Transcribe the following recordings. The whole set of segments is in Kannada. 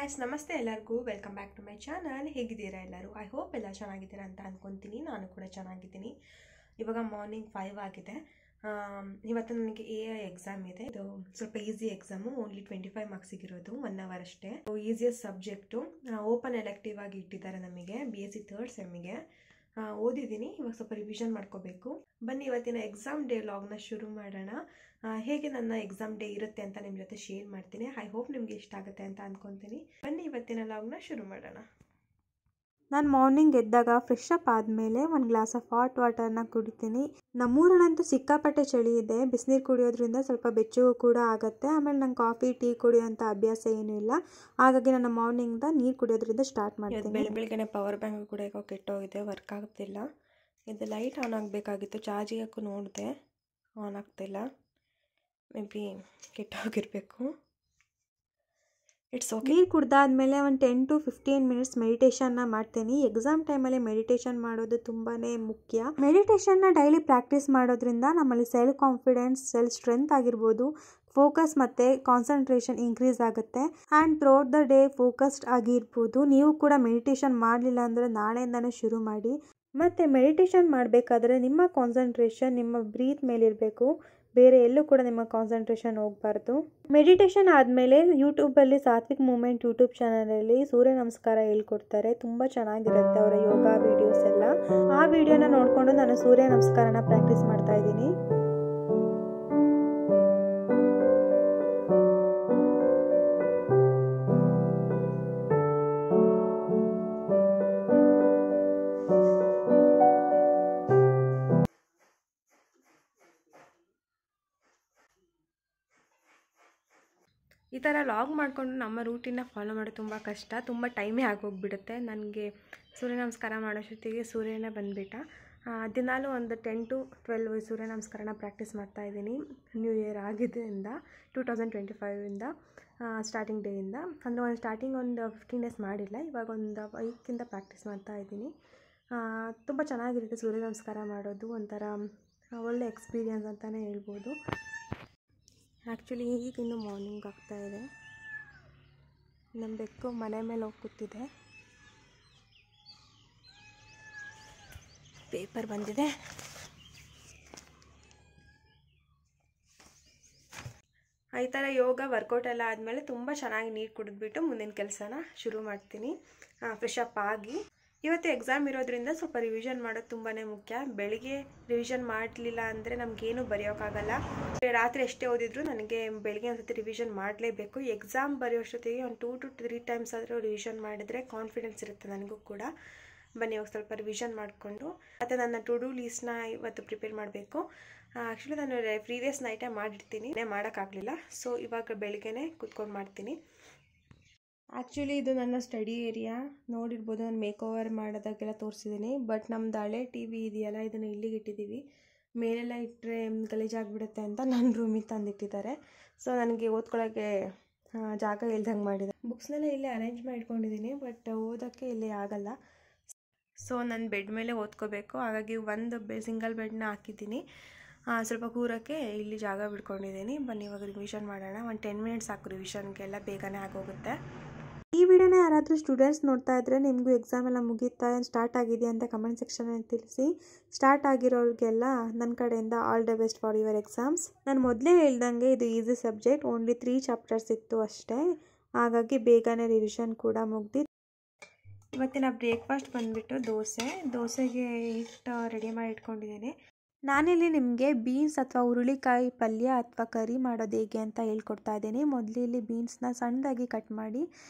ಗಾಯ್ಸ್, ನಮಸ್ತೆ ಎಲ್ಲರಿಗೂ. Welcome back to my channel. ಹೇಗಿದ್ದೀರಾ ಎಲ್ಲರೂ? ಐ ಹೋಪ್ ಎಲ್ಲ ಚೆನ್ನಾಗಿದ್ದೀರಾ ಅಂತ ಅಂದ್ಕೊತೀನಿ. ನಾನು ಕೂಡ ಚೆನ್ನಾಗಿದ್ದೀನಿ. ಇವಾಗ ಮಾರ್ನಿಂಗ್ 5 ಆಗಿದೆ. ಇವತ್ತು ನನಗೆ AI ಎಕ್ಸಾಮ್ ಇದೆ. ಇದು ಸ್ವಲ್ಪ ಈಸಿ ಎಕ್ಸಾಮು, ಓನ್ಲಿ 25 ಮಾರ್ಕ್ಸಿಗಿರೋದು, 1 ಅವರ್ ಅಷ್ಟೇ. ಈಸಿಯಸ್ಟ್ ಸಬ್ಜೆಕ್ಟು, ಓಪನ್ ಎಲೆಕ್ಟಿವ್ ಆಗಿ ಇಟ್ಟಿದ್ದಾರೆ ನಮಗೆ BSc 3rd ಸೆಮ್ಮಿಗೆ. ಓದಿದ್ದೀನಿ, ಇವಾಗ ಸ್ವಲ್ಪ ರಿವಿಷನ್ ಮಾಡ್ಕೋಬೇಕು. ಬನ್ನಿ ಇವತ್ತಿನ ಎಕ್ಸಾಮ್ ಡೇ ಲಾಗ್ನ ಶುರು ಮಾಡೋಣ. ಹೇಗೆ ನನ್ನ ಎಕ್ಸಾಮ್ ಡೇ ಇರುತ್ತೆ ಅಂತ ನಿಮ್ಮ ಜೊತೆ ಶೇರ್ ಮಾಡ್ತೀನಿ. ಐ ಹೋಪ್ ನಿಮ್ಗೆ ಇಷ್ಟ ಆಗುತ್ತೆ ಅಂತ ಅಂದ್ಕೊತೀನಿ. ಬನ್ನಿ ಇವತ್ತಿನ ಲಾಗ್ನ ಶುರು ಮಾಡೋಣ. ನಾನು ಮಾರ್ನಿಂಗ್ ಎದ್ದಾಗ ಫ್ರೆಶ್ ಅಪ್ ಆದಮೇಲೆ ಒಂದು ಗ್ಲಾಸ್ ಆಫ್ ಹಾಟ್ ವಾಟರ್ನ ಕುಡಿತೀನಿ. ನಮ್ಮೂರಲ್ಲಂತೂ ಸಿಕ್ಕಾಪಟ್ಟೆ ಚಳಿ ಇದೆ. ಬಿಸಿನೀರು ಕುಡಿಯೋದ್ರಿಂದ ಸ್ವಲ್ಪ ಬೆಚ್ಚಗೂ ಕೂಡ ಆಗುತ್ತೆ. ಆಮೇಲೆ ನಂಗೆ ಕಾಫಿ ಟೀ ಕುಡಿಯೋಂಥ ಅಭ್ಯಾಸ ಏನೂ ಇಲ್ಲ. ಹಾಗಾಗಿ ನಾನು ಮಾರ್ನಿಂಗ್ದ ನೀರು ಕುಡಿಯೋದ್ರಿಂದ ಸ್ಟಾರ್ಟ್ ಮಾಡ್ತೀನಿ. ಬೆಳಗ್ಗೆ ಪವರ್ ಬ್ಯಾಂಕ್ ಕೂಡ ಈಗ ಕೆಟ್ಟೋಗಿದೆ, ವರ್ಕ್ ಆಗ್ತಿಲ್ಲ. ಇದು ಲೈಟ್ ಆನ್ ಆಗಬೇಕಾಗಿತ್ತು, ಚಾರ್ಜಿಗಕ್ಕೂ ನೋಡಿದೆ, ಆನ್ ಆಗ್ತಿಲ್ಲ. ಮೇ ಬಿ ಕೆಟ್ಟೋಗಿರಬೇಕು. It's okay. ನೀರು ಕುಡ್ದಾದ್ಮೇಲೆ ಒಂದು 10 to 15 ಮಿನಿಟ್ಸ್ ಮೆಡಿಟೇಷನ್ನ ಮಾಡ್ತೀನಿ. ಎಕ್ಸಾಮ್ ಟೈಮಲ್ಲಿ ಮೆಡಿಟೇಷನ್ ಮಾಡೋದು ತುಂಬಾ ಮುಖ್ಯ. ಮೆಡಿಟೇಷನ್ನ ಡೈಲಿ ಪ್ರಾಕ್ಟೀಸ್ ಮಾಡೋದ್ರಿಂದ ನಮ್ಮಲ್ಲಿ ಸೆಲ್ಫ್ ಕಾನ್ಫಿಡೆನ್ಸ್, ಸೆಲ್ಫ್ ಸ್ಟ್ರೆಂತ್ ಆಗಿರ್ಬೋದು, ಫೋಕಸ್ ಮತ್ತು ಕಾನ್ಸಂಟ್ರೇಷನ್ ಇನ್ಕ್ರೀಸ್ ಆಗುತ್ತೆ. And throughout the day focused ಆಗಿರ್ಬೋದು. ನೀವು ಕೂಡ ಮೆಡಿಟೇಷನ್ ಮಾಡಲಿಲ್ಲ ಅಂದರೆ ನಾಳೆಯಿಂದನೇ ಶುರು ಮಾಡಿ. ಮತ್ತು ಮೆಡಿಟೇಷನ್ ಮಾಡಬೇಕಾದ್ರೆ ನಿಮ್ಮ ಕಾನ್ಸಂಟ್ರೇಷನ್ ನಿಮ್ಮ ಬ್ರೀತ್ ಮೇಲಿರಬೇಕು, ಬೇರೆ ಎಲ್ಲೂ ಕೂಡ ನಿಮ್ಮ ಕಾನ್ಸಂಟ್ರೇಷನ್ ಹೋಗಬಾರ್ದು. ಮೆಡಿಟೇಷನ್ ಆದಮೇಲೆ ಯೂಟ್ಯೂಬಲ್ಲಿ ಸಾತ್ವಿಕ್ ಮೂಮೆಂಟ್ ಯೂಟ್ಯೂಬ್ ಚಾನಲಲ್ಲಿ ಸೂರ್ಯ ನಮಸ್ಕಾರ ಹೇಳ್ಕೊಡ್ತಾರೆ. ತುಂಬ ಚೆನ್ನಾಗಿರುತ್ತೆ ಅವರ ಯೋಗ ವಿಡಿಯೋಸ್ ಎಲ್ಲ. ಆ ವಿಡಿಯೋನ ನೋಡಿಕೊಂಡು ನಾನು ಸೂರ್ಯ ನಮಸ್ಕಾರನ ಪ್ರಾಕ್ಟೀಸ್ ಮಾಡ್ತಾ ಇದ್ದೀನಿ. ಈ ಥರ ಲಾಗ್ ಮಾಡಿಕೊಂಡು ನಮ್ಮ ರೂಟೀನ್ನ ಫಾಲೋ ಮಾಡೋದು ತುಂಬ ಕಷ್ಟ, ತುಂಬ ಟೈಮೇ ಆಗೋಗ್ಬಿಡುತ್ತೆ. ನನಗೆ ಸೂರ್ಯ ನಮಸ್ಕಾರ ಮಾಡೋಷ್ಟೊತ್ತಿಗೆ ಸೂರ್ಯನೇ ಬಂದುಬಿಟ್ಟ. ದಿನಾಲೂ ಒಂದು 10 to 12 ಸೂರ್ಯ ನಮಸ್ಕಾರನ ಪ್ರಾಕ್ಟೀಸ್ ಮಾಡ್ತಾಯಿದ್ದೀನಿ. ನ್ಯೂ ಇಯರ್ ಆಗಿದ್ದರಿಂದ 2025ಇಂದ ಸ್ಟಾರ್ಟಿಂಗ್ ಡೇಯಿಂದ. ಅಂದರೆ ಒಂದು ಸ್ಟಾರ್ಟಿಂಗ್ ಒಂದು 15 ಡೇಸ್ ಮಾಡಿಲ್ಲ, ಇವಾಗ ಒಂದು ವೀಕಿಂದ ಪ್ರಾಕ್ಟೀಸ್ ಮಾಡ್ತಾಯಿದ್ದೀನಿ. ತುಂಬ ಚೆನ್ನಾಗಿರುತ್ತೆ ಸೂರ್ಯ ನಮಸ್ಕಾರ ಮಾಡೋದು, ಒಂಥರ ಒಳ್ಳೆ ಎಕ್ಸ್ಪೀರಿಯನ್ಸ್ ಅಂತಲೇ ಹೇಳ್ಬೋದು. ಆ್ಯಕ್ಚುಲಿ ಈಗಿನ್ನೂ ಮಾರ್ನಿಂಗ್ ಆಗ್ತಾಯಿದೆ. ನಮ್ಮ ಬೆಕ್ಕು ಮನೆ ಮೇಲೆ ಹೋಗಿ ಕೂತಿದೆ. ಪೇಪರ್ ಬಂದಿದೆ. ಈ ಥರ ಯೋಗ ವರ್ಕೌಟ್ ಎಲ್ಲ ಆದಮೇಲೆ ತುಂಬ ಚೆನ್ನಾಗಿ ನೀರು ಕುಡಿದ್ಬಿಟ್ಟು ಮುಂದಿನ ಕೆಲಸನ ಶುರು ಮಾಡ್ತೀನಿ. ಫ್ರೆಶ್ ಅಪ್ ಆಗಿ ಇವತ್ತು ಎಕ್ಸಾಮ್ ಇರೋದ್ರಿಂದ ಸ್ವಲ್ಪ ರಿವಿಷನ್ ಮಾಡೋದು ತುಂಬಾ ಮುಖ್ಯ. ಬೆಳಿಗ್ಗೆ ರಿವಿಷನ್ ಮಾಡಲಿಲ್ಲ ಅಂದರೆ ನಮಗೇನು ಬರೆಯೋಕ್ಕಾಗಲ್ಲ. ರಾತ್ರಿ ಎಷ್ಟೇ ಓದಿದ್ರು ನನಗೆ ಬೆಳಿಗ್ಗೆ ಒಂದು ಸತಿ ರಿವಿಷನ್ ಮಾಡಲೇಬೇಕು. ಎಕ್ಸಾಮ್ ಬರೆಯೋಷ್ಟೊತ್ತಿಗೆ ಒಂದು 2 to 3 ಟೈಮ್ಸ್ ಆದರೂ ರಿವಿಷನ್ ಮಾಡಿದರೆ ಕಾನ್ಫಿಡೆನ್ಸ್ ಇರುತ್ತೆ ನನಗೂ ಕೂಡ. ಬನ್ನಿ ಇವಾಗ ಸ್ವಲ್ಪ ರಿವಿಷನ್ ಮಾಡಿಕೊಂಡು ಮತ್ತು ನನ್ನ ಟು ಡೂ ಲೀಸ್ಟ್ನ ಇವತ್ತು ಪ್ರಿಪೇರ್ ಮಾಡಬೇಕು. ಆ್ಯಕ್ಚುಲಿ ನಾನು ಪ್ರೀವಿಯಸ್ ನೈಟೇ ಮಾಡಿರ್ತೀನಿ, ಮಾಡೋಕ್ಕಾಗಲಿಲ್ಲ. ಸೊ ಇವಾಗ ಬೆಳಿಗ್ಗೆನೇ ಕೂತ್ಕೊಂಡು ಮಾಡ್ತೀನಿ. ಆ್ಯಕ್ಚುಲಿ ಇದು ನನ್ನ ಸ್ಟಡಿ ಏರಿಯಾ ನೋಡಿರ್ಬೋದು. ನಾನು ಮೇಕ್ ಓವರ್ ಮಾಡೋದಾಗೆಲ್ಲ ತೋರಿಸಿದ್ದೀನಿ. ಬಟ್ ನಮ್ಮದು ಹಳೆ TV ಇದೆಯಲ್ಲ, ಇದನ್ನು ಇಲ್ಲಿಗೆ ಇಟ್ಟಿದ್ದೀವಿ. ಮೇಲೆಲ್ಲ ಇಟ್ಟರೆ ಗಲೀಜಾಗಿಬಿಡುತ್ತೆ ಅಂತ ನನ್ನ ರೂಮಿಗೆ ತಂದಿಟ್ಟಿದ್ದಾರೆ. ಸೊ ನನಗೆ ಓದ್ಕೊಳ್ಳೋಕ್ಕೆ ಜಾಗ ಇಲ್ದಂಗೆ ಮಾಡಿದೆ. ಬುಕ್ಸ್ನೆಲ್ಲ ಇಲ್ಲೇ ಅರೇಂಜ್ ಮಾಡಿ ಇಟ್ಕೊಂಡಿದ್ದೀನಿ, ಬಟ್ ಓದೋಕ್ಕೆ ಇಲ್ಲಿ ಆಗಲ್ಲ. ಸೊ ನಾನು ಬೆಡ್ ಮೇಲೆ ಓದ್ಕೋಬೇಕು. ಹಾಗಾಗಿ ಒಂದು ಸಿಂಗಲ್ ಬೆಡ್ನ ಹಾಕಿದ್ದೀನಿ. ಸ್ವಲ್ಪ ಕೂರೋಕ್ಕೆ ಇಲ್ಲಿ ಜಾಗ ಬಿಟ್ಕೊಂಡಿದ್ದೀನಿ. ಬನ್ನಿ ಇವಾಗ ರಿವಿಷನ್ ಮಾಡೋಣ. ಒಂದು 10 ಮಿನಿಟ್ಸ್ ಸಾಕು ರಿವಿಷನ್ಗೆಲ್ಲ, ಬೇಗನೆ ಆಗೋಗುತ್ತೆ. ಈ ವಿಡಿಯೋನ ಯಾರಾದರೂ ಸ್ಟೂಡೆಂಟ್ಸ್ ನೋಡ್ತಾ ಇದ್ದರೆ ನಿಮಗೂ ಎಕ್ಸಾಮ್ ಎಲ್ಲ ಮುಗೀತಾ, ಸ್ಟಾರ್ಟ್ ಆಗಿದೆಯಾ ಅಂತ ಕಮೆಂಟ್ ಸೆಕ್ಷನಲ್ಲಿ ತಿಳಿಸಿ. ಸ್ಟಾರ್ಟ್ ಆಗಿರೋರಿಗೆಲ್ಲ ನನ್ನ ಕಡೆಯಿಂದ all the best for your exams. ನಾನು ಮೊದಲೇ ಹೇಳ್ದಂಗೆ ಇದು ಈಸಿ ಸಬ್ಜೆಕ್ಟ್, ಓನ್ಲಿ 3 ಚಾಪ್ಟರ್ಸ್ ಇತ್ತು ಅಷ್ಟೇ. ಹಾಗಾಗಿ ಬೇಗನೆ ರಿವಿಷನ್ ಕೂಡ ಮುಗ್ದಿತ್ತು. ಇವತ್ತಿನ ಬ್ರೇಕ್ಫಾಸ್ಟ್ ಬಂದುಬಿಟ್ಟು ದೋಸೆಗೆ ಹಿಟ್ಟು ರೆಡಿ ಮಾಡಿ ಇಟ್ಕೊಂಡಿದ್ದೀನಿ. ನಾನಿಲ್ಲಿ ನಿಮಗೆ ಬೀನ್ಸ್ ಅಥವಾ ಹುರುಳಿಕಾಯಿ ಪಲ್ಯ ಅಥವಾ ಕರಿ ಮಾಡೋದು ಹೇಗೆ ಅಂತ ಹೇಳ್ಕೊಡ್ತಾ ಇದ್ದೀನಿ. ಮೊದಲು ಇಲ್ಲಿ ಬೀನ್ಸ್ನ ಸಣ್ಣದಾಗಿ ಕಟ್ ಮಾಡಿ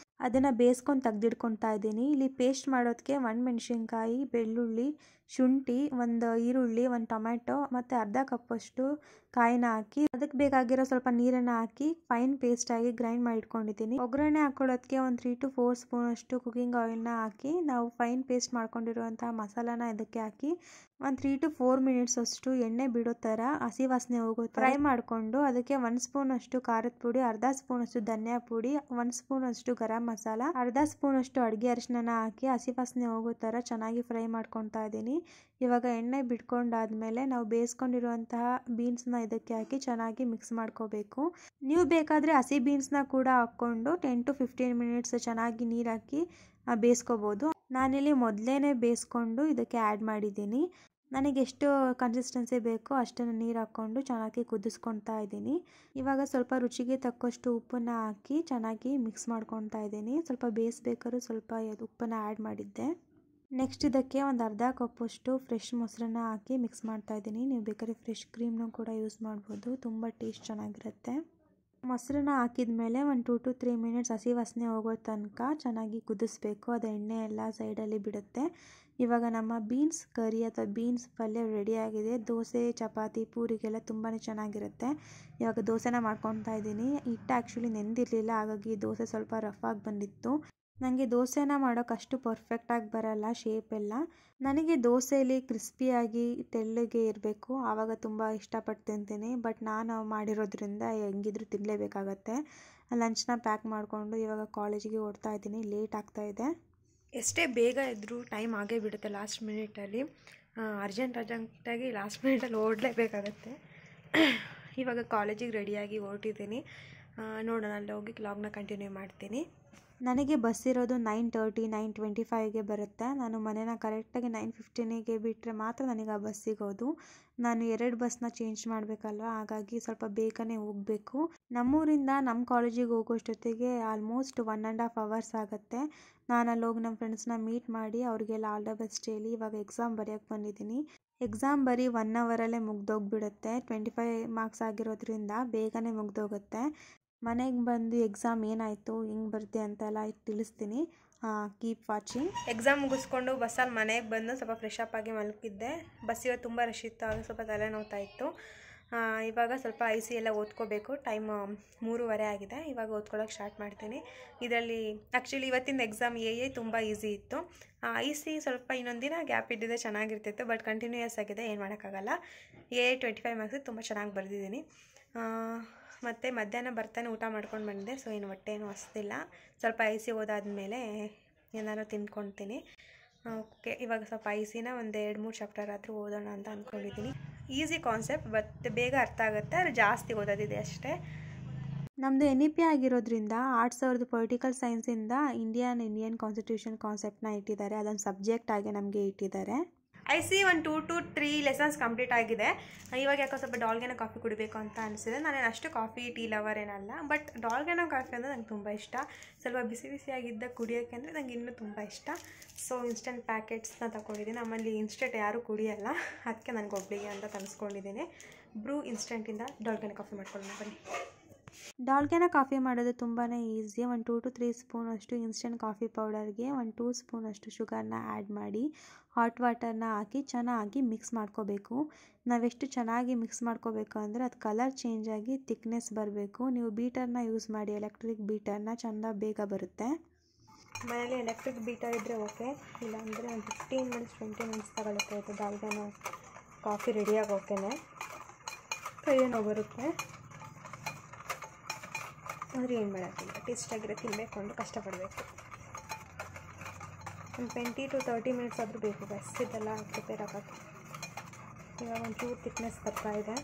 ಅದನ್ನು ಬೇಯಿಸ್ಕೊಂಡು ತೆಗೆದಿಟ್ಕೊತಾ ಇದ್ದೀನಿ. ಇಲ್ಲಿ ಪೇಸ್ಟ್ ಮಾಡೋದಕ್ಕೆ 1 ಮೆಣಸಿನ್ಕಾಯಿ, ಬೆಳ್ಳುಳ್ಳಿ, ಶುಂಠಿ, 1 ಈರುಳ್ಳಿ, 1 ಟೊಮ್ಯಾಟೊ ಮತ್ತು ಅರ್ಧ ಕಪ್ಪಷ್ಟು ಕಾಯಿನ ಹಾಕಿ ಅದಕ್ಕೆ ಬೇಕಾಗಿರೋ ಸ್ವಲ್ಪ ನೀರನ್ನು ಹಾಕಿ ಫೈನ್ ಪೇಸ್ಟಾಗಿ ಗ್ರೈಂಡ್ ಮಾಡಿ ಇಟ್ಕೊಂಡಿದ್ದೀನಿ. ಒಗ್ಗರಣೆ ಹಾಕೊಳ್ಳೋದಕ್ಕೆ ಒಂದು 3 to 4 ಸ್ಪೂನಷ್ಟು ಕುಕಿಂಗ್ ಆಯಿಲ್ನ ಹಾಕಿ ನಾವು ಫೈನ್ ಪೇಸ್ಟ್ ಮಾಡ್ಕೊಂಡಿರುವಂತಹ ಮಸಾಲಾನ ಇದಕ್ಕೆ ಹಾಕಿ ಒಂದು 3 to 4 ಮಿನಿಟ್ಸ್ ಅಷ್ಟು ಎಣ್ಣೆ ಬಿಡೋ ಥರ ಹಸಿ ವಾಸನೆ ಹೋಗೋ ಫ್ರೈ ಮಾಡಿಕೊಂಡು ಅದಕ್ಕೆ 1 ಸ್ಪೂನಷ್ಟು ಖಾರದ ಪುಡಿ, ಅರ್ಧ ಸ್ಪೂನಷ್ಟು ಧನಿಯಾ ಪುಡಿ, 1 ಸ್ಪೂನಷ್ಟು ಗರಂ ಮಸಾಲ, ಅರ್ಧ ಸ್ಪೂನಷ್ಟು ಅಡುಗೆ ಅರಿಶಿನ ಹಾಕಿ ಹಸಿ ವಾಸನೆ ಹೋಗೋ ಥರ ಚೆನ್ನಾಗಿ ಫ್ರೈ ಮಾಡ್ಕೊತಾ ಇದ್ದೀನಿ. ಇವಾಗ ಎಣ್ಣೆ ಬಿಟ್ಕೊಂಡಾದಮೇಲೆ ನಾವು ಬೇಯಿಸ್ಕೊಂಡಿರುವಂತಹ ಬೀನ್ಸ್ನ ಇದಕ್ಕೆ ಹಾಕಿ ಚೆನ್ನಾಗಿ ಮಿಕ್ಸ್ ಮಾಡ್ಕೋಬೇಕು. ನೀವು ಬೇಕಾದರೆ ಹಸಿ ಬೀನ್ಸ್ನ ಕೂಡ ಹಾಕ್ಕೊಂಡು 10 to 15 ಮಿನಿಟ್ಸ್ ಚೆನ್ನಾಗಿ ನೀರು ಹಾಕಿ ಬೇಯಿಸ್ಕೋಬೋದು. ನಾನಿಲ್ಲಿ ಮೊದಲೇ ಬೇಯಿಸ್ಕೊಂಡು ಇದಕ್ಕೆ ಆ್ಯಡ್ ಮಾಡಿದ್ದೀನಿ. ನನಗೆ ಎಷ್ಟು ಕನ್ಸಿಸ್ಟೆನ್ಸಿ ಬೇಕೋ ಅಷ್ಟನ್ನು ನೀರು ಹಾಕ್ಕೊಂಡು ಚೆನ್ನಾಗಿ ಕುದಿಸ್ಕೊತಾ ಇದ್ದೀನಿ. ಇವಾಗ ಸ್ವಲ್ಪ ರುಚಿಗೆ ತಕ್ಕಷ್ಟು ಉಪ್ಪನ್ನು ಹಾಕಿ ಚೆನ್ನಾಗಿ ಮಿಕ್ಸ್ ಮಾಡ್ಕೊತಾ ಇದ್ದೀನಿ. ಸ್ವಲ್ಪ ಬೇಯಿಸ್ಬೇಕಾದ್ರೂ ಸ್ವಲ್ಪ ಉಪ್ಪನ್ನು ಆ್ಯಡ್ ಮಾಡಿದ್ದೆ. ನೆಕ್ಸ್ಟ್ ಇದಕ್ಕೆ ಒಂದು ಅರ್ಧ ಕಪ್ಪಷ್ಟು ಫ್ರೆಶ್ ಮೊಸರನ್ನ ಹಾಕಿ ಮಿಕ್ಸ್ ಮಾಡ್ತಾ ಇದ್ದೀನಿ. ನೀವು ಬೇಕಾದ್ರೆ ಫ್ರೆಶ್ ಕ್ರೀಮ್ನೂ ಕೂಡ ಯೂಸ್ ಮಾಡ್ಬೋದು, ತುಂಬ ಟೇಸ್ಟ್ ಚೆನ್ನಾಗಿರುತ್ತೆ. ಮೊಸರನ್ನ ಹಾಕಿದ ಮೇಲೆ ಒಂದು 2 to 3 ಮಿನಿಟ್ಸ್ ಹಸಿ ವಾಸನೆ ಹೋಗೋ ತನಕ ಚೆನ್ನಾಗಿ ಕುದಿಸ್ಬೇಕು. ಅದು ಎಣ್ಣೆ ಎಲ್ಲ ಸೈಡಲ್ಲಿ ಬಿಡುತ್ತೆ. ಇವಾಗ ನಮ್ಮ ಬೀನ್ಸ್ ಕರಿ ಅಥವಾ ಬೀನ್ಸ್ ಪಲ್ಯ ರೆಡಿಯಾಗಿದೆ. ದೋಸೆ, ಚಪಾತಿ, ಪೂರಿಗೆಲ್ಲ ತುಂಬಾ ಚೆನ್ನಾಗಿರುತ್ತೆ. ಇವಾಗ ದೋಸೆನ ಮಾಡ್ಕೊತಾ ಇದ್ದೀನಿ. ಹಿಟ್ಟು ಆ್ಯಕ್ಚುಲಿ ನೆಂದಿರಲಿಲ್ಲ, ಹಾಗಾಗಿ ದೋಸೆ ಸ್ವಲ್ಪ ರಫ್ ಆಗಿ ಬಂದಿತ್ತು. ನನಗೆ ದೋಸೆನ ಮಾಡೋಕೆ ಅಷ್ಟು ಪರ್ಫೆಕ್ಟಾಗಿ ಬರಲ್ಲ ಶೇಪ್ ಎಲ್ಲ. ನನಗೆ ದೋಸೆಯಲ್ಲಿ ಕ್ರಿಸ್ಪಿಯಾಗಿ ತೆಳ್ಳಗೆ ಇರಬೇಕು, ಆವಾಗ ತುಂಬ ಇಷ್ಟಪಟ್ಟು ತಿಂತೀನಿ. ಬಟ್ ನಾನು ಮಾಡಿರೋದ್ರಿಂದ ಹೆಂಗಿದ್ರು ತಿನ್ನಲೇಬೇಕಾಗತ್ತೆ. ಲಂಚ್ನ ಪ್ಯಾಕ್ ಮಾಡಿಕೊಂಡು ಇವಾಗ ಕಾಲೇಜಿಗೆ ಓಡ್ತಾ ಇದ್ದೀನಿ. ಲೇಟ್ ಆಗ್ತಾಯಿದೆ. ಎಷ್ಟೇ ಬೇಗ ಇದ್ದರೂ ಟೈಮ್ ಆಗೇ ಬಿಡುತ್ತೆ ಲಾಸ್ಟ್ ಮಿನಿಟಲ್ಲಿ. ಅರ್ಜೆಂಟಾಗಿ ಲಾಸ್ಟ್ ಮಿನಿಟಲ್ಲಿ ಓಡಲೇಬೇಕಾಗತ್ತೆ. ಇವಾಗ ಕಾಲೇಜಿಗೆ ರೆಡಿಯಾಗಿ ಹೊರಟಿದ್ದೀನಿ. ನೋಡೋಣ, ಅಲ್ಲಿ ಹೋಗಿ ವ್ಲಾಗ್ನ ಕಂಟಿನ್ಯೂ ಮಾಡ್ತೀನಿ. ನನಗೆ ಬಸ್ ಇರೋದು 9:30, 9:25ಗೆ ಬರುತ್ತೆ. ನಾನು ಮನೇನ ಕರೆಕ್ಟಾಗಿ 9:15ಗೆ ಬಿಟ್ಟರೆ ಮಾತ್ರ ನನಗೆ ಆ ಬಸ್ ಸಿಗೋದು. ನಾನು 2 ಬಸ್ನ ಚೇಂಜ್ ಮಾಡಬೇಕಲ್ವ, ಹಾಗಾಗಿ ಸ್ವಲ್ಪ ಬೇಗನೆ ಹೋಗಬೇಕು. ನಮ್ಮೂರಿಂದ ನಮ್ಮ ಕಾಲೇಜಿಗೆ ಹೋಗೋಷ್ಟೊತ್ತಿಗೆ ಆಲ್ಮೋಸ್ಟ್ 1.5 hours ಆಗುತ್ತೆ. ನಾನು ಅಲ್ಲಿ ಹೋಗಿ ನಮ್ಮ ಫ್ರೆಂಡ್ಸ್ನ ಮೀಟ್ ಮಾಡಿ ಅವ್ರಿಗೆಲ್ಲ ಆಲ್ ದ ಬೆಸ್ಟ್ ಹೇಳಿ ಇವಾಗ ಎಕ್ಸಾಮ್ ಬರೆಯೋಕ್ಕೆ ಬಂದಿದ್ದೀನಿ. ಎಕ್ಸಾಮ್ ಬರೀ 1 ಅವರಲ್ಲೇ ಮುಗ್ದೋಗ್ಬಿಡುತ್ತೆ. 25 ಮಾರ್ಕ್ಸ್ ಆಗಿರೋದ್ರಿಂದ ಬೇಗನೆ ಮುಗ್ದೋಗುತ್ತೆ. ಮನೆಗೆ ಬಂದು ಎಕ್ಸಾಮ್ ಏನಾಯಿತು, ಹೆಂಗೆ ಬರ್ತೆ ಅಂತೆಲ್ಲ ತಿಳಿಸ್ತೀನಿ. Keep watching. ಎಕ್ಸಾಮ್ ಮುಗಿಸ್ಕೊಂಡು ಬಸ್ಸಲ್ಲಿ ಮನೆಗೆ ಬಂದು ಸ್ವಲ್ಪ ಫ್ರೆಶ್ ಅಪ್ ಆಗಿ ಮಲಗಿದ್ದೆ. ಬಸ್ ಇವತ್ತು ತುಂಬ ರಶ್ ಇತ್ತು, ಆಗ ಸ್ವಲ್ಪ ತಲೆನೋವ್ತಾ ಇತ್ತು. ಇವಾಗ ಸ್ವಲ್ಪ IC ಎಲ್ಲ ಓದ್ಕೋಬೇಕು. ಟೈಮ್ 3:30 ಆಗಿದೆ. ಇವಾಗ ಓದ್ಕೊಳ್ಳೋಕೆ ಸ್ಟಾರ್ಟ್ ಮಾಡ್ತೀನಿ. ಇದರಲ್ಲಿ ಆ್ಯಕ್ಚುಲಿ ಇವತ್ತಿನ ಎಕ್ಸಾಮ್ AA ತುಂಬ ಈಸಿ ಇತ್ತು. IC ಸ್ವಲ್ಪ ಇನ್ನೊಂದು ದಿನ ಗ್ಯಾಪ್ ಇದ್ದಿದ್ದೆ ಚೆನ್ನಾಗಿರ್ತಿತ್ತು, ಬಟ್ ಕಂಟಿನ್ಯೂಯಸ್ ಆಗಿದೆ, ಏನು ಮಾಡೋಕ್ಕಾಗಲ್ಲ. AA 25 ಮಾರ್ಕ್ಸಿಗೆ ತುಂಬ ಚೆನ್ನಾಗಿ ಬರೆದಿದ್ದೀನಿ. ಮತ್ತು ಮಧ್ಯಾಹ್ನ ಬರ್ತಾನೆ ಊಟ ಮಾಡ್ಕೊಂಡು ಬಂದಿದ್ದೆ, ಸೊ ಏನು ಹೊಟ್ಟೆ ಏನೂ ಹಸ್ದಿಲ್ಲ. ಸ್ವಲ್ಪ IC ಓದಾದ್ಮೇಲೆ ಏನಾದ್ರು ತಿಂದ್ಕೊಳ್ತೀನಿ. ಓಕೆ, ಇವಾಗ ಸ್ವಲ್ಪ ICನ ಒಂದು 2-3 ಚಾಪ್ಟರ್ ಆದರೂ ಓದೋಣ ಅಂತ ಅಂದ್ಕೊಂಡಿದ್ದೀನಿ. ಈಸಿ ಕಾನ್ಸೆಪ್ಟ್, ಬಟ್ ಬೇಗ ಅರ್ಥ ಆಗುತ್ತೆ, ಆದರೆ ಜಾಸ್ತಿ ಓದೋದಿದೆ ಅಷ್ಟೇ. ನಮ್ಮದು NEP ಆಗಿರೋದ್ರಿಂದ ಆರ್ಟ್ಸ್ ಅವ್ರದ್ದು ಪೊಲಿಟಿಕಲ್ ಸೈನ್ಸಿಂದ ಇಂಡಿಯನ್ ಕಾನ್ಸ್ಟಿಟ್ಯೂಷನ್ ಕಾನ್ಸೆಪ್ಟನ್ನ ಇಟ್ಟಿದ್ದಾರೆ. ಅದೊಂದು ಸಬ್ಜೆಕ್ಟ್ ಆಗಿ ನಮಗೆ ಇಟ್ಟಿದ್ದಾರೆ. IC ಒಂದು 2 to 3 ಲೆಸನ್ಸ್ ಕಂಪ್ಲೀಟ್ ಆಗಿದೆ. ಇವಾಗ ಯಾಕೋ ಸ್ವಲ್ಪ ಡಾಲ್ಗೆನೋ ಕಾಫಿ ಕುಡಿಬೇಕು ಅಂತ ಅನಿಸಿದೆ. ನಾನೇನು ಅಷ್ಟು ಕಾಫಿ ಟೀ ಲವರ್ ಏನಲ್ಲ, ಬಟ್ ಡಾಲ್ಗೆನೋ ಕಾಫಿ ಅಂದರೆ ನಂಗೆ ತುಂಬ ಇಷ್ಟ. ಸ್ವಲ್ಪ ಬಿಸಿ ಬಿಸಿಯಾಗಿದ್ದ ಕುಡಿಯೋಕ್ಕೆ ಅಂದರೆ ನಂಗೆ ಇನ್ನೂ ತುಂಬ ಇಷ್ಟ. ಸೊ ಇನ್ಸ್ಟೆಂಟ್ ಪ್ಯಾಕೆಟ್ಸ್ನ ತಗೊಂಡಿದ್ದೀನಿ. ನಮ್ಮಲ್ಲಿ ಇನ್ಸ್ಟೆಂಟ್ ಯಾರೂ ಕುಡಿಯಲ್ಲ, ಅದಕ್ಕೆ ನನಗೆ ಒಬ್ಬಳಿಗೆ ಅಂತ ತಂದಿಸ್ಕೊಂಡಿದ್ದೀನಿ. ಬ್ರೂ ಇನ್ಸ್ಟೆಂಟಿಂದ ಡಾಲ್ಗೆನೋ ಕಾಫಿ ಮಾಡ್ಕೊಳ್ಳೋಣ ಬನ್ನಿ. ಡಾಲ್ಗೆನೋ ಕಾಫಿ ಮಾಡೋದು ತುಂಬಾ ಈಸಿ. ಒಂದು 2 to 3 ಸ್ಪೂನ್ ಅಷ್ಟು ಇನ್ಸ್ಟೆಂಟ್ ಕಾಫಿ ಪೌಡರ್ಗೆ 1 2 ಸ್ಪೂನ್ ಅಷ್ಟು ಶುಗರ್ನ ಆ್ಯಡ್ ಮಾಡಿ ಹಾಟ್ ವಾಟರ್ನ ಹಾಕಿ ಚೆನ್ನಾಗಿ ಮಿಕ್ಸ್ ಮಾಡ್ಕೋಬೇಕು. ನಾವೆಷ್ಟು ಚೆನ್ನಾಗಿ ಮಿಕ್ಸ್ ಮಾಡ್ಕೋಬೇಕು ಅಂದರೆ ಅದು ಕಲರ್ ಚೇಂಜ್ ಆಗಿ ಥಿಕ್ನೆಸ್ ಬರಬೇಕು. ನೀವು ಬೀಟರ್ನ ಯೂಸ್ ಮಾಡಿ, ಎಲೆಕ್ಟ್ರಿಕ್ ಬೀಟರ್ನ, ಚೆಂದ ಬೇಗ ಬರುತ್ತೆ. ಮನೇಲಿ ಎಲೆಕ್ಟ್ರಿಕ್ ಬೀಟರ್ ಇದ್ದರೆ ಓಕೆ, ಇಲ್ಲಾಂದರೆ ಒಂದು 15 ಮಿನಿಟ್ಸ್ 20 ಮಿನಿಟ್ಸ್ ತಗೊಳುತ್ತೆ ಇದು ಡಾಲ್ಗೆನೋ ಕಾಫಿ ರೆಡಿಯಾಗೋಕೆನೆ. ಕೈಯೇನೋ ಬರುತ್ತೆ, ಆದರೆ ಏನು ಮಾಡೋಕ್ಕಿಲ್ಲ. ಟೇಸ್ಟಾಗಿರೋ ತಿನ್ನಬೇಕು ಅಂದ್ರೆ ಕಷ್ಟಪಡಬೇಕು. ಒಂದು 20 to 30 ಮಿನಿಟ್ಸ್ ಆದರೂ ಬೇಕು ಬಸ್ ಇದೆಲ್ಲ ಪ್ರಿಪೇರ್ ಆಗೋಕ್ಕೆ. ಇವಾಗ ಒಂಚೂರು ಥಿಕ್ನೆಸ್ ಬರ್ತಾ ಇದೆ.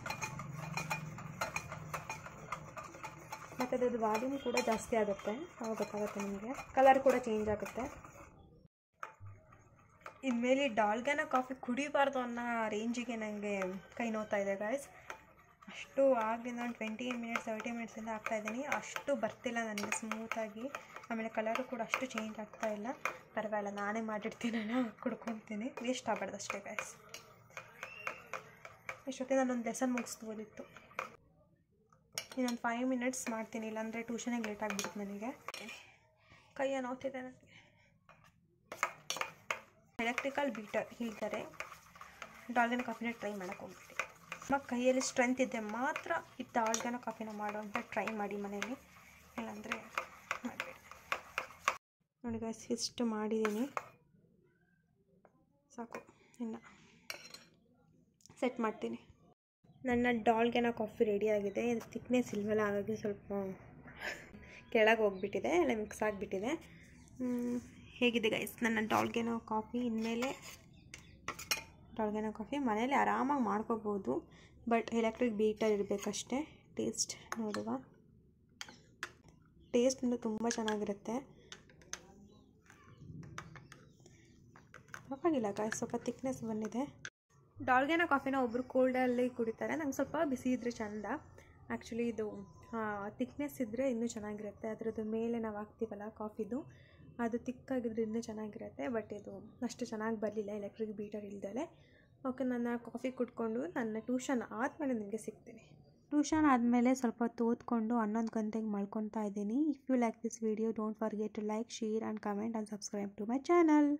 ಮತ್ತು ಅದ್ರದ್ದು ವಾಲ್ಯೂಮ್ ಕೂಡ ಜಾಸ್ತಿ ಆಗುತ್ತೆ, ಅವಾಗ ಗೊತ್ತಾಗುತ್ತೆ ನಿಮಗೆ. ಕಲರ್ ಕೂಡ ಚೇಂಜ್ ಆಗುತ್ತೆ. ಇನ್ಮೇಲೆ ಡಾಲ್ಗೆನೋ ಕಾಫಿ ಕುಡಿಬಾರ್ದು ಅನ್ನೋ ರೇಂಜಿಗೆ ನನಗೆ ಕೈ ನೋವ್ತಾ ಇದೆ ಗಾಯ್ಸ್. ಅಷ್ಟು ಆಗಲಿಂದ ಒಂದು 20 ಮಿನಿಟ್ಸ್ 30 ಮಿನಿಟ್ಸಿಂದ ಆಗ್ತಾಯಿದ್ದೀನಿ. ಅಷ್ಟು ಬರ್ತಿಲ್ಲ ನನಗೆ ಸ್ಮೂತಾಗಿ. ಆಮೇಲೆ ಕಲರು ಕೂಡ ಅಷ್ಟು ಚೇಂಜ್ ಆಗ್ತಾ ಇಲ್ಲ. ಪರವಾಗಿಲ್ಲ, ನಾನೇ ಮಾಡಿರ್ತೀನಲ್ಲ, ಕುಡ್ಕೊತೀನಿ. ವೇಸ್ಟ್ ಆಗಬಾರ್ದು ಅಷ್ಟೇ ಗಾಯ್ಸ್. ಇಷ್ಟೊತ್ತಿಗೆ ನಾನೊಂದು ಲೆಸನ್ ಮುಗಿಸ್ಬೋದಿತ್ತು. ಇನ್ನೊಂದು 5 ಮಿನಿಟ್ಸ್ ಮಾಡ್ತೀನಿ, ಇಲ್ಲಾಂದರೆ ಟ್ಯೂಷನಿಗೆ ಲೇಟ್ ಆಗಿಬಿಡುತ್ತೆ ನನಗೆ. ಕೈಯ ನೋವ್ತಿದೆ ನನಗೆ. ಎಲೆಕ್ಟ್ರಿಕಲ್ ಬೀಟರ್ ಹೇಳ್ತಾರೆ. ಡಾಲ್ಗೆನೋ ಕಾಫಿನ ಟ್ರೈ ಮಾಡೋಕ್ಕೆ ಹೋಗ್ಬಿಟ್ಟು ನಮ್ಮ ಕೈಯಲ್ಲಿ ಸ್ಟ್ರೆಂತ್ ಇದೆ ಮಾತ್ರ ಈ ಡಾಲ್ಗೆನೋ ಕಾಫಿನ ಮಾಡೋ ಅಂತ ಟ್ರೈ ಮಾಡಿ ಮನೇಲಿ, ಇಲ್ಲಾಂದರೆ ಮಾಡಬೇಡಿ. ನೋಡಿ ಗೈಸ್, ಇಷ್ಟು ಮಾಡಿದ್ದೀನಿ, ಸಾಕು. ಇನ್ನು ಸೆಟ್ ಮಾಡ್ತೀನಿ. ನನ್ನ ಡಾಲ್ಗೆನೋ ಕಾಫಿ ರೆಡಿಯಾಗಿದೆ. ಇದು ಥಿಕ್ನೆಸ್ ಇಲ್ವಲ್ಲ, ಹಾಗಾಗಿ ಸ್ವಲ್ಪ ಕೆಳಗೆ ಹೋಗ್ಬಿಟ್ಟಿದೆ, ಎಲ್ಲ ಮಿಕ್ಸ್ ಆಗಿಬಿಟ್ಟಿದೆ. ಹೇಗಿದೆ ಗೈಸ್ ನನ್ನ ಡಾಲ್ಗೆನೋ ಕಾಫಿ? ಇನ್ಮೇಲೆ ಡಾಲ್ಗೇನೋ ಕಾಫಿ ಮನೇಲಿ ಆರಾಮಾಗಿ ಮಾಡ್ಕೋಬೋದು, ಬಟ್ ಎಲೆಕ್ಟ್ರಿಕ್ ಬೀಟರ್ ಇರಬೇಕಷ್ಟೇ. ಟೇಸ್ಟ್ ನೋಡುವ. ಟೇಸ್ಟ್ ಅಂದರೆ ತುಂಬ ಚೆನ್ನಾಗಿರುತ್ತೆ. ಪರವಾಗಿಲ್ಲ ಗಾಯ್ಸ್, ಸ್ವಲ್ಪ ಥಿಕ್ನೆಸ್ ಬಂದಿದೆ. ಡಾಲ್ಗೇನೋ ಕಾಫಿನ ಒಬ್ಬರು ಕೋಲ್ಡಲ್ಲಿ ಕುಡಿತಾರೆ, ನಂಗೆ ಸ್ವಲ್ಪ ಬಿಸಿ ಇದ್ದರೆ ಚೆಂದ. ಆ್ಯಕ್ಚುಲಿ ಇದು ಥಿಕ್ನೆಸ್ ಇದ್ದರೆ ಇನ್ನೂ ಚೆನ್ನಾಗಿರುತ್ತೆ. ಅದರದ್ದು ಮೇಲೆ ನಾವು ಹಾಕ್ತೀವಲ್ಲ ಕಾಫಿದು, ಅದು ತಿಕ್ಕಾಗಿದ್ರೆ ಇನ್ನೂ ಚೆನ್ನಾಗಿರುತ್ತೆ. ಬಟ್ ಇದು ಅಷ್ಟು ಚೆನ್ನಾಗಿ ಬರಲಿಲ್ಲ ಎಲೆಕ್ಟ್ರಿಕ್ ಬೀಟರ್ ಇಲ್ದಲೆ. ಓಕೆ, ನನ್ನ ಕಾಫಿ ಕುಡ್ಕೊಂಡು ನನ್ನ ಟ್ಯೂಷನ್ ಆದಮೇಲೆ ನಿಮಗೆ ಸಿಗ್ತೀನಿ. ಟ್ಯೂಷನ್ ಆದಮೇಲೆ ಸ್ವಲ್ಪ ಹೊತ್ತು ಓದ್ಕೊಂಡು 11 ಗಂಟೆಗೆ ಮಲ್ಕೊತಾ ಇದ್ದೀನಿ. If you like this video, don't forget to like, share and comment and subscribe to my channel.